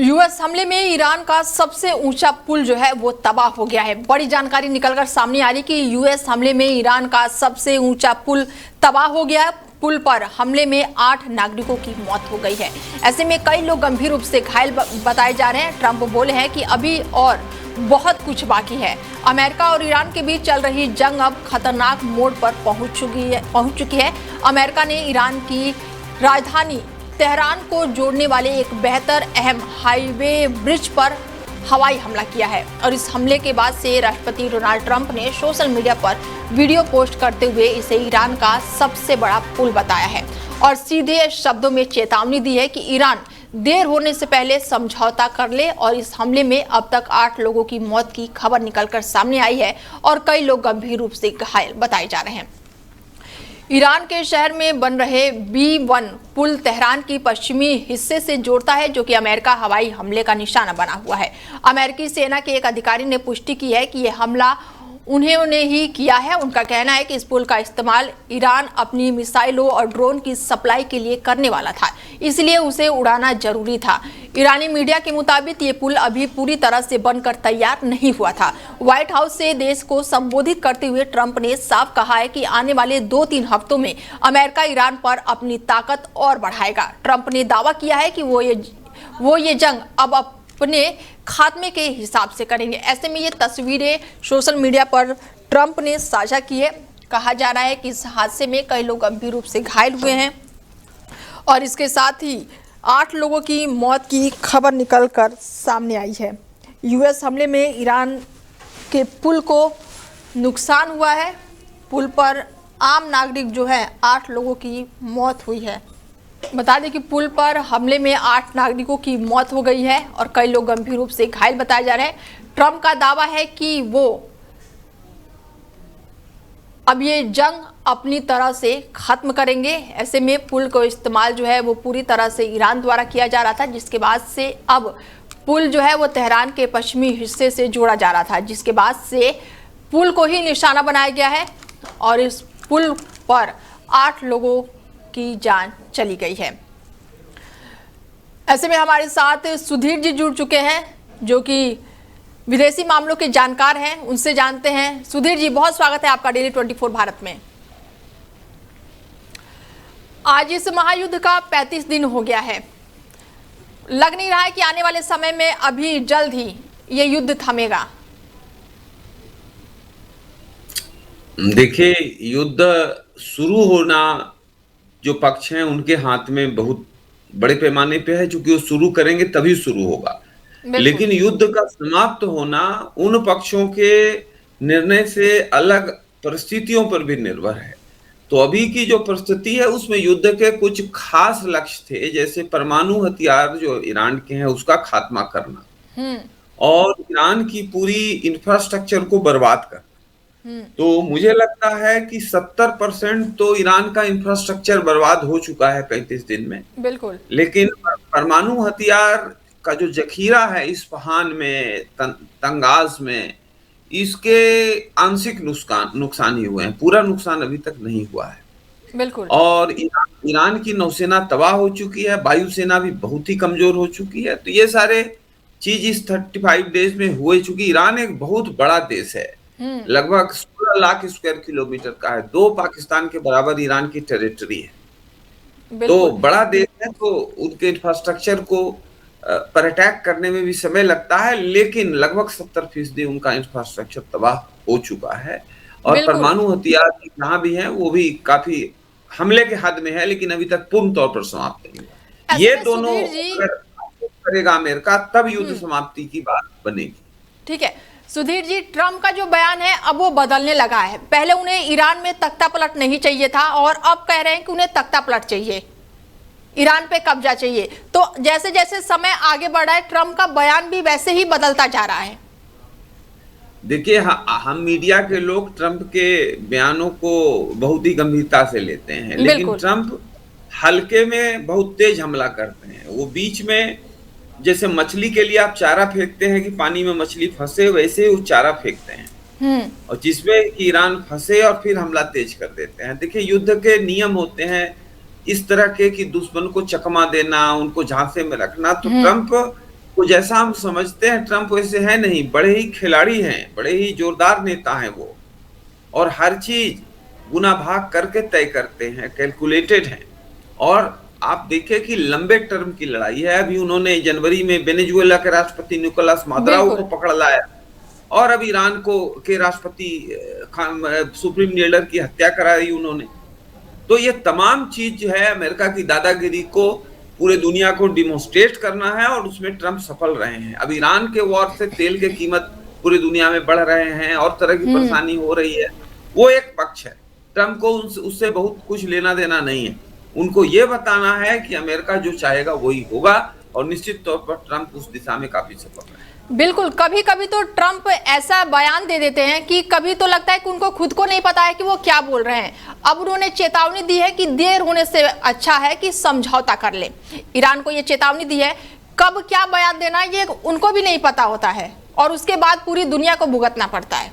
US हमले में Iran का सबसे ऊंचा पुल जो है वो तबाह हो गया है। बड़ी जानकारी निकलकर सामने आ रही कि यूएस हमले में ईरान का सबसे ऊंचा पुल तबाह हो गया है। पुल पर हमले में 8 नागरिकों की मौत हो गई है। ऐसे में कई लोग गंभीर रूप से घायल बताए जा रहे हैं। ट्रंप बोले हैं कि अभी और बहुत कुछ बाकी है। अमेरिका और ईरान के बीच चल रही जंग अब खतरनाक मोड़ पर पहुंच चुकी है। अमेरिका ने ईरान की राजधानी तेहरान को जोड़ने वाले एक बेहतर अहम हाईवे ब्रिज पर हवाई हमला किया है और इस हमले के बाद से राष्ट्रपति डोनाल्ड ट्रंप ने सोशल मीडिया पर वीडियो पोस्ट करते हुए इसे ईरान का सबसे बड़ा पुल बताया है और सीधे शब्दों में चेतावनी दी है कि ईरान देर होने से पहले समझौता कर ले। और इस हमले में अब तक 8 लोगों की मौत की खबर निकलकर सामने आई है और कई लोग गंभीर रूप से घायल बताए जा रहे हैं। ईरान के शहर में बन रहे B1 पुल तेहरान की पश्चिमी हिस्से से जोड़ता है, जो कि अमेरिका हवाई हमले का निशाना बना हुआ है। अमेरिकी सेना के एक अधिकारी ने पुष्टि की है कि यह हमला उन्होंने ही किया है। उनका कहना है कि इस पुल का इस्तेमाल ईरान अपनी मिसाइलों और ड्रोन की सप्लाई के लिए करने वाला था, इसलिए उसे उड़ाना जरूरी था। ईरानी मीडिया के मुताबिक ये पुल अभी पूरी तरह से बनकर तैयार नहीं हुआ था। व्हाइट हाउस से देश को संबोधित करते हुए ट्रंप ने साफ कहा है कि आने वाले 2-3 हफ्तों में अमेरिका ईरान पर अपनी ताकत और बढ़ाएगा। ट्रंप ने दावा किया है कि वो ये जंग अब अपने खात्मे के हिसाब से करेंगे। ऐसे में ये तस्वीरें सोशल मीडिया पर ट्रंप ने साझा की है। कहा जा रहा है कि इस हादसे में कई लोग गंभीर रूप से घायल हुए हैं और इसके साथ ही 8 लोगों की मौत की खबर निकलकर सामने आई है। यूएस हमले में ईरान के पुल को नुकसान हुआ है। पुल पर आम नागरिक जो है 8 लोगों की मौत हुई है। बता दें कि पुल पर हमले में 8 नागरिकों की मौत हो गई है और कई लोग गंभीर रूप से घायल बताए जा रहे हैं। ट्रंप का दावा है कि वो अब ये जंग अपनी तरह से खत्म करेंगे। ऐसे में पुल को इस्तेमाल जो है वो पूरी तरह से ईरान द्वारा किया जा रहा था, जिसके बाद से अब पुल जो है वो तेहरान के पश्चिमी हिस्से से जोड़ा जा रहा था, जिसके बाद से पुल को ही निशाना बनाया गया है और इस पुल पर 8 लोगों की जान चली गई है। ऐसे में हमारे साथ सुधीर जी जुड़ चुके हैं, जो कि विदेशी मामलों के जानकार हैं। उनसे जानते हैं। सुधीर जी, बहुत स्वागत है आपका डेली 24 भारत में। आज इस महायुद्ध का 35 दिन हो गया है। लग नहीं रहा है कि आने वाले समय में अभी जल्द ही ये युद्ध थमेगा। देखिए, युद्ध शुरू होना जो पक्ष हैं उनके हाथ में बहुत बड़े पैमाने पे है, क्योंकि वो शुरू करेंगे तभी शुरू होगा। लेकिन युद्ध का समाप्त होना उन पक्षों के निर्णय से अलग परिस्थितियों पर भी निर्भर है। तो अभी की जो परिस्थिति है उसमें युद्ध के कुछ खास लक्ष्य थे, जैसे परमाणु हथियार जो ईरान के हैं उसका खात्मा करना और ईरान की पूरी इंफ्रास्ट्रक्चर को बर्बाद करना। तो मुझे लगता है कि 70% तो ईरान का इंफ्रास्ट्रक्चर बर्बाद हो चुका है 35 दिन में। बिल्कुल। लेकिन परमाणु हथियार का जो जखीरा है इस्फहान में, तंगाज में, इसके आंशिक नुकसान ही हुए हैं, पूरा नुकसान अभी तक नहीं हुआ है। बिल्कुल। और ईरान की नौसेना तबाह हो चुकी है, वायुसेना भी बहुत ही कमजोर हो चुकी है। तो ये सारे चीज इस 35 डेज में हुए। चुकी ईरान एक बहुत बड़ा देश है, लगभग 16 लाख स्क्वायर किलोमीटर का है, 2 पाकिस्तान के बराबर ईरान की टेरिटरी है। तो बड़ा देश है, तो उनके इंफ्रास्ट्रक्चर को पर अटैक करने में भी समय लगता है, लेकिन लगभग 70% उनका इंफ्रास्ट्रक्चर तबाह हो चुका है। और परमाणु हथियार जहां भी हैं वो भी काफी हमले के हद में है, लेकिन अभी तक पूर्ण तौर पर समाप्त नहीं हुआ। ये दोनों करेगा अमेरिका, तब युद्ध समाप्ति की बात बनेगी। ठीक है सुधीर जी, ट्रंप का जो बयान है अब वो बदलने लगा है। पहले उन्हें ईरान में तख्ता पलट नहीं चाहिए था और अब कह रहे हैं कि उन्हें तख्ता पलट चाहिए, ईरान पे कब्जा चाहिए। तो जैसे जैसे समय आगे बढ़ा है ट्रंप का बयान भी वैसे ही बदलता जा रहा है। देखिए, हम मीडिया के लोग ट्रंप के बयानों को बहुत ही गंभीरता से लेते हैं, लेकिन ट्रंप हल्के में बहुत तेज हमला करते हैं। वो बीच में जैसे मछली के लिए आप चारा फेंकते हैं कि पानी में मछली फंसे, वैसे ही वो चारा फेंकते हैं और जिसमें कि ईरान फंसे और फिर हमला तेज कर देते हैं। देखिए, युद्ध के नियम होते हैं इस तरह के कि दुश्मन को चकमा देना, उनको झांसे में रखना। तो ट्रंप वो जैसा हम समझते हैं ट्रम्प वैसे है नहीं, बड़े ही खिलाड़ी हैं, बड़े ही जोरदार नेता हैं वो, और हर चीज गुना भाग करके तय करते हैं, कैलकुलेटेड हैं। और आप देखिए कि लंबे टर्म की लड़ाई है। अभी उन्होंने जनवरी में वेनेजुएला के राष्ट्रपति निकोलस मादुरो को पकड़ लाया, और अब ईरान को के राष्ट्रपति सुप्रीम लीडर की हत्या कराई उन्होंने। तो ये तमाम चीज जो है अमेरिका की दादागिरी को पूरे दुनिया को डिमोन्स्ट्रेट करना है, और उसमें ट्रम्प सफल रहे हैं। अब ईरान के वॉर से तेल की कीमत पूरी दुनिया में बढ़ रहे हैं और तरह की परेशानी हो रही है, वो एक पक्ष है। ट्रम्प को उससे बहुत कुछ लेना देना नहीं है। उनको ये बताना है कि अमेरिका जो चाहेगा वही होगा, और निश्चित तौर पर ट्रम्प उस दिशा में काफी सफल है। बिल्कुल, कभी कभी तो ट्रम्प ऐसा बयान दे देते हैं कि कभी तो लगता है कि उनको खुद को नहीं पता है कि वो क्या बोल रहे हैं। अब उन्होंने चेतावनी दी है कि देर होने से अच्छा है कि समझौता कर ले। ईरान को ये चेतावनी दी है, कब क्या बयान देना ये उनको भी नहीं पता होता है, और उसके बाद पूरी दुनिया को भुगतना पड़ता है।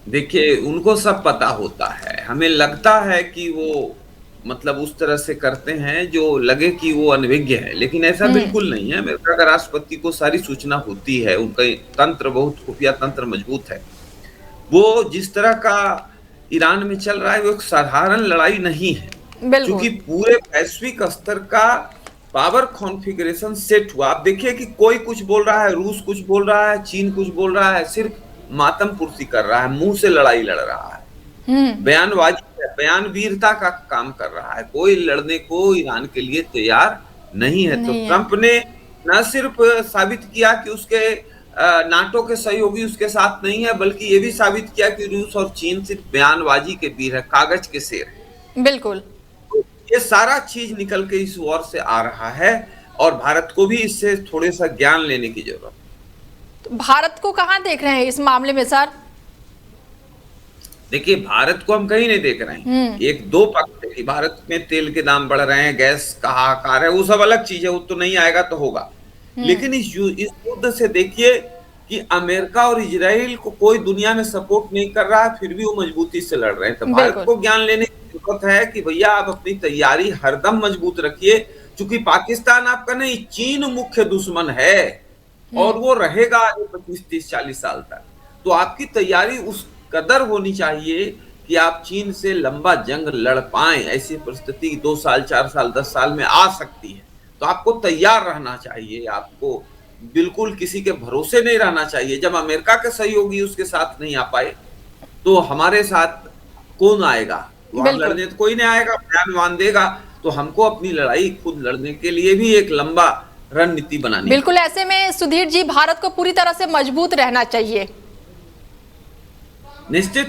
देखिए, उनको सब पता होता है। हमें लगता है कि वो मतलब उस तरह से करते हैं जो लगे कि वो अनभिज्ञ है, लेकिन ऐसा बिल्कुल नहीं है। अमेरिका का राष्ट्रपति को सारी सूचना होती है, उनका तंत्र बहुत खुफिया तंत्र मजबूत है। वो जिस तरह का ईरान में चल रहा है वो एक साधारण लड़ाई नहीं है, क्योंकि पूरे वैश्विक स्तर का पावर कॉन्फ़िगरेशन सेट हुआ। आप देखिए कि कोई कुछ बोल रहा है, रूस कुछ बोल रहा है, चीन कुछ बोल रहा है, सिर्फ मातम पुर्सी कर रहा है, मुंह से लड़ाई लड़ रहा है, बयानबाजी, बयान वीरता का काम कर रहा है। कोई लड़ने को ईरान के लिए तैयार नहीं है। तो ट्रम्प ने न सिर्फ साबित किया कि उसके नाटो के सहयोगी उसके साथ नहीं है, बल्कि ये भी साबित किया कि रूस और चीन सिर्फ बयानबाजी के वीर है, कागज के शेर है। बिल्कुल, तो ये सारा चीज निकल के इस वॉर से आ रहा है, और भारत को भी इससे थोड़े सा ज्ञान लेने की जरूरत है। तो भारत को कहाँ देख रहे हैं इस मामले में सर? देखिए, भारत को हम कहीं नहीं देख रहे हैं। एक दो पक्ष है कि भारत में तेल के दाम बढ़ रहे हैं, गैस का हाहाकार है, वो सब अलग चीज है, वो तो नहीं आएगा तो होगा। लेकिन इस युद्ध से देखिए कि अमेरिका और इजराइल को कोई दुनिया में सपोर्ट नहीं कर रहा है, फिर भी वो मजबूती से लड़ रहे हैं। तो भारत को ज्ञान लेने की जरूरत है कि भैया आप अपनी तैयारी हरदम मजबूत रखिए, क्योंकि पाकिस्तान आपका नहीं, चीन मुख्य दुश्मन है, और वो रहेगा आगे 25, 30, 40 साल तक। तो आपकी तैयारी उस कदर होनी चाहिए कि आप चीन से लंबा जंग लड़ पाएं। ऐसी परिस्थिति 2 साल, 4 साल, 10 साल में आ सकती है, तो आपको तैयार रहना चाहिए। आपको बिल्कुल किसी के भरोसे नहीं रहना चाहिए। जब अमेरिका के सहयोगी उसके साथ नहीं आ पाए, तो हमारे साथ कौन आएगा? वहां लड़ने तो कोई नहीं आएगा, बयान मान देगा। तो हमको अपनी लड़ाई खुद लड़ने के लिए भी एक लंबा रणनीति बनानी। बिल्कुल, ऐसे में सुधीर जी भारत को पूरी तरह से मजबूत रहना चाहिए। निश्चित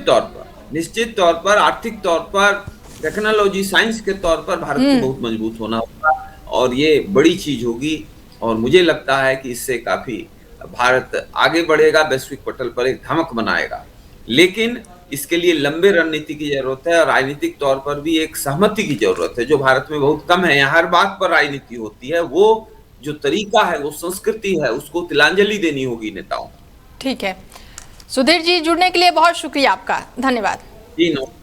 तौर पर आर्थिक तौर पर, टेक्नोलॉजी, साइंस के तौर पर भारत को बहुत मजबूत होना होगा, और ये बड़ी चीज होगी। और मुझे लगता है कि इससे काफी भारत आगे बढ़ेगा, वैश्विक पटल पर एक धमक बनाएगा। लेकिन इसके लिए लंबे रणनीति की जरूरत है, और राजनीतिक तौर पर भी एक सहमति की जरूरत है, जो भारत में बहुत कम है। यहाँ हर बात पर राजनीति होती है। वो जो तरीका है, वो संस्कृति है, उसको तिलांजलि देनी होगी नेताओं। ठीक है, सुधीर जी जुड़ने के लिए बहुत शुक्रिया आपका, धन्यवाद। जी, नमस्कार।